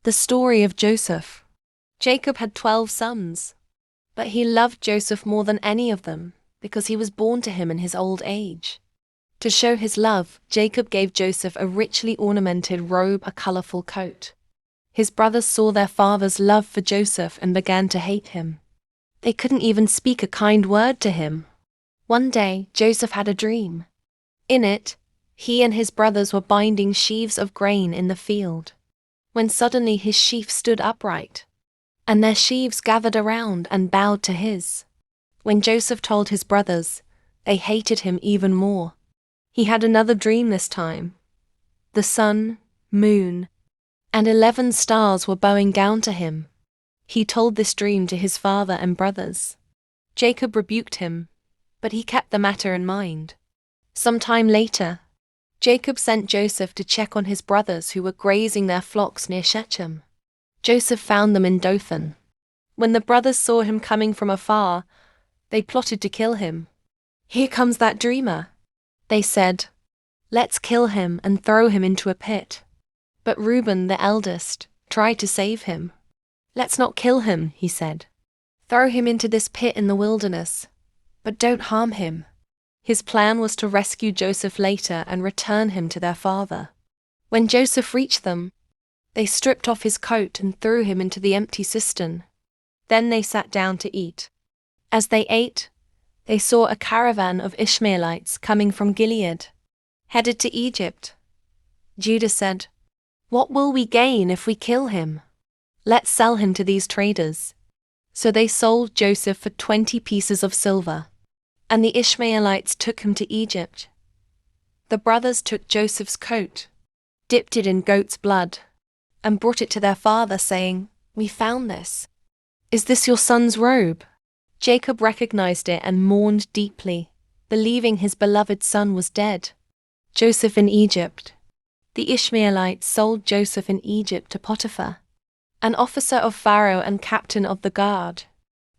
The story of Joseph. Jacob had 12 sons, but he loved Joseph more than any of them because he was born to him in his old age. To show his love, Jacob gave Joseph a richly ornamented robe, a colorful coat. His brothers saw their father's love for Joseph and began to hate him. They couldn't even speak a kind word to him. One day, Joseph had a dream. In it, he and his brothers were binding sheaves of grain in the field, when suddenly his sheaf stood upright, and their sheaves gathered around and bowed to his. When Joseph told his brothers, they hated him even more. He had another dream this time. The sun, moon, and 11 stars were bowing down to him. He told this dream to his father and brothers. Jacob rebuked him, but he kept the matter in mind. Some time later, Jacob sent Joseph to check on his brothers who were grazing their flocks near Shechem. Joseph found them in Dothan. When the brothers saw him coming from afar, they plotted to kill him. "Here comes that dreamer," they said. "Let's kill him and throw him into a pit." But Reuben, the eldest, tried to save him. "Let's not kill him," he said. "Throw him into this pit in the wilderness, but don't harm him." His plan was to rescue Joseph later and return him to their father. When Joseph reached them, they stripped off his coat and threw him into the empty cistern. Then they sat down to eat. As they ate, they saw a caravan of Ishmaelites coming from Gilead, headed to Egypt. Judah said, "What will we gain if we kill him? Let's sell him to these traders." So they sold Joseph for 20 pieces of silver. And the Ishmaelites took him to Egypt. The brothers took Joseph's coat, dipped it in goat's blood, and brought it to their father, saying, "We found this. Is this your son's robe?" Jacob recognized it and mourned deeply, believing his beloved son was dead. Joseph in Egypt. The Ishmaelites sold Joseph in Egypt to Potiphar, an officer of Pharaoh and captain of the guard.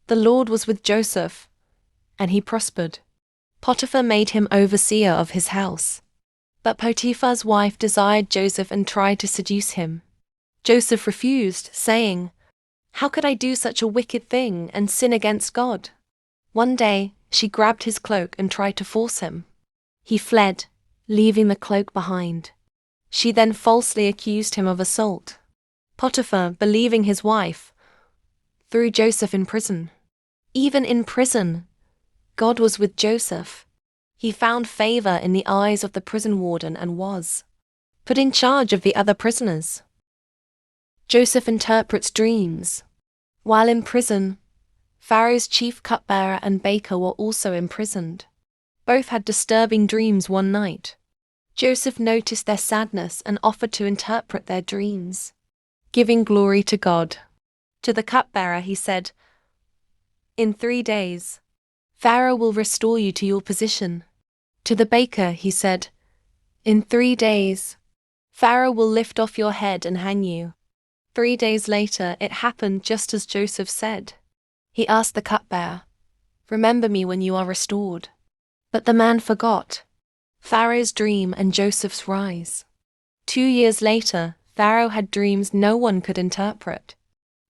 The Lord was with Joseph, and he prospered. Potiphar made him overseer of his house. But Potiphar's wife desired Joseph and tried to seduce him. Joseph refused, saying, "How could I do such a wicked thing and sin against God?" One day, she grabbed his cloak and tried to force him. He fled, leaving the cloak behind. She then falsely accused him of assault. Potiphar, believing his wife, threw Joseph in prison. Even in prison, God was with Joseph. He found favor in the eyes of the prison warden and was put in charge of the other prisoners. Joseph interprets dreams. While in prison, Pharaoh's chief cupbearer and baker were also imprisoned. Both had disturbing dreams one night. Joseph noticed their sadness and offered to interpret their dreams, giving glory to God. To the cupbearer he said, "In 3 days, Pharaoh will restore you to your position." To the baker he said, "In 3 days, Pharaoh will lift off your head and hang you." 3 days later, it happened just as Joseph said. He asked the cupbearer, "Remember me when you are restored." But the man forgot Pharaoh's dream and Joseph's rise. 2 years later, Pharaoh had dreams no one could interpret.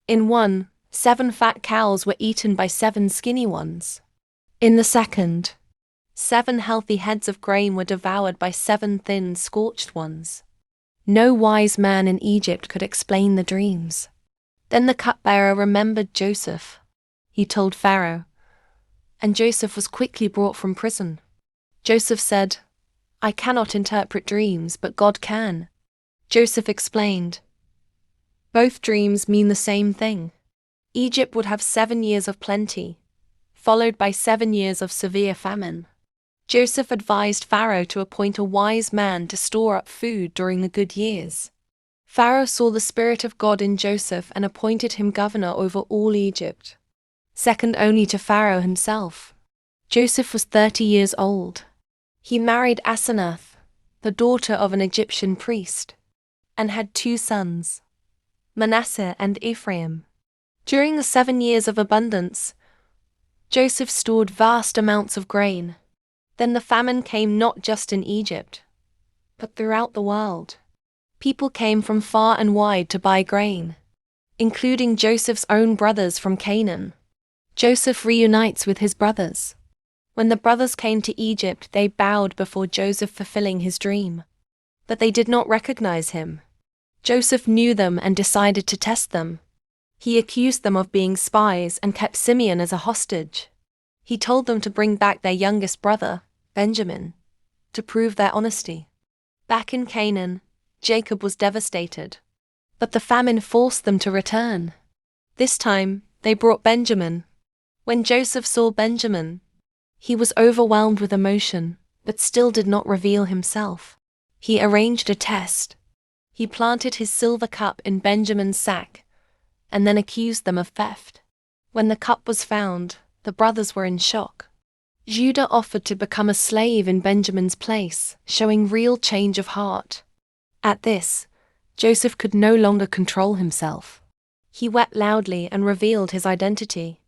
In one, 7 fat cows were eaten by 7 skinny ones. In the second, 7 healthy heads of grain were devoured by 7 thin, scorched ones. No wise man in Egypt could explain the dreams. Then the cupbearer remembered Joseph. He told Pharaoh, and Joseph was quickly brought from prison. Joseph said, "I cannot interpret dreams, but God can." Joseph explained, "Both dreams mean the same thing. Egypt would have 7 years of plenty, followed by 7 years of severe famine." Joseph advised Pharaoh to appoint a wise man to store up food during the good years. Pharaoh saw the Spirit of God in Joseph and appointed him governor over all Egypt, second only to Pharaoh himself. Joseph was 30 years old. He married Asenath, the daughter of an Egyptian priest, and had 2 sons, Manasseh and Ephraim. During the 7 years of abundance, Joseph stored vast amounts of grain. Then the famine came not just in Egypt, but throughout the world. People came from far and wide to buy grain, including Joseph's own brothers from Canaan. Joseph reunites with his brothers. When the brothers came to Egypt, they bowed before Joseph, fulfilling his dream. But they did not recognize him. Joseph knew them and decided to test them. He accused them of being spies and kept Simeon as a hostage. He told them to bring back their youngest brother, Benjamin, to prove their honesty. Back in Canaan, Jacob was devastated. But the famine forced them to return. This time, they brought Benjamin. When Joseph saw Benjamin, he was overwhelmed with emotion, but still did not reveal himself. He arranged a test. He planted his silver cup in Benjamin's sack, and then accused them of theft. When the cup was found, the brothers were in shock. Judah offered to become a slave in Benjamin's place, showing real change of heart. At this, Joseph could no longer control himself. He wept loudly and revealed his identity.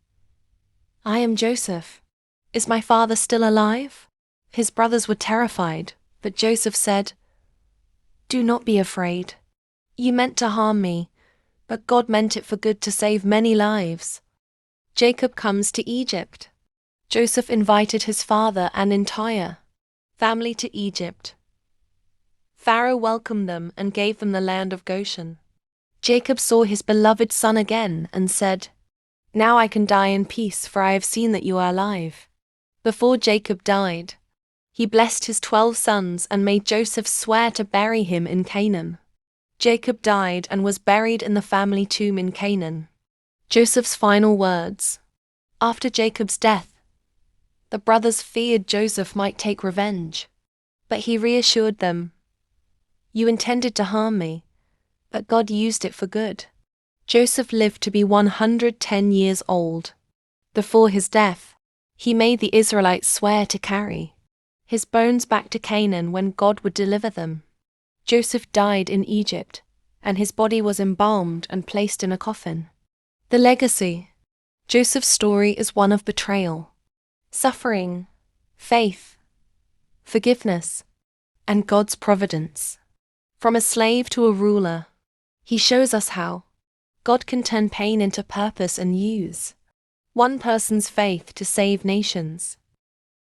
"I am Joseph. Is my father still alive?" His brothers were terrified, but Joseph said, "Do not be afraid. You meant to harm me, but God meant it for good to save many lives." Jacob comes to Egypt. Joseph invited his father and entire family to Egypt. Pharaoh welcomed them and gave them the land of Goshen. Jacob saw his beloved son again and said, "Now I can die in peace, for I have seen that you are alive." Before Jacob died, he blessed his 12 sons and made Joseph swear to bury him in Canaan. Jacob died and was buried in the family tomb in Canaan. Joseph's final words. After Jacob's death, the brothers feared Joseph might take revenge. But he reassured them, "You intended to harm me, but God used it for good." Joseph lived to be 110 years old. Before his death, he made the Israelites swear to carry his bones back to Canaan when God would deliver them. Joseph died in Egypt, and his body was embalmed and placed in a coffin. The legacy. Joseph's story is one of betrayal, suffering, faith, forgiveness, and God's providence. From a slave to a ruler, he shows us how God can turn pain into purpose and use one person's faith to save nations.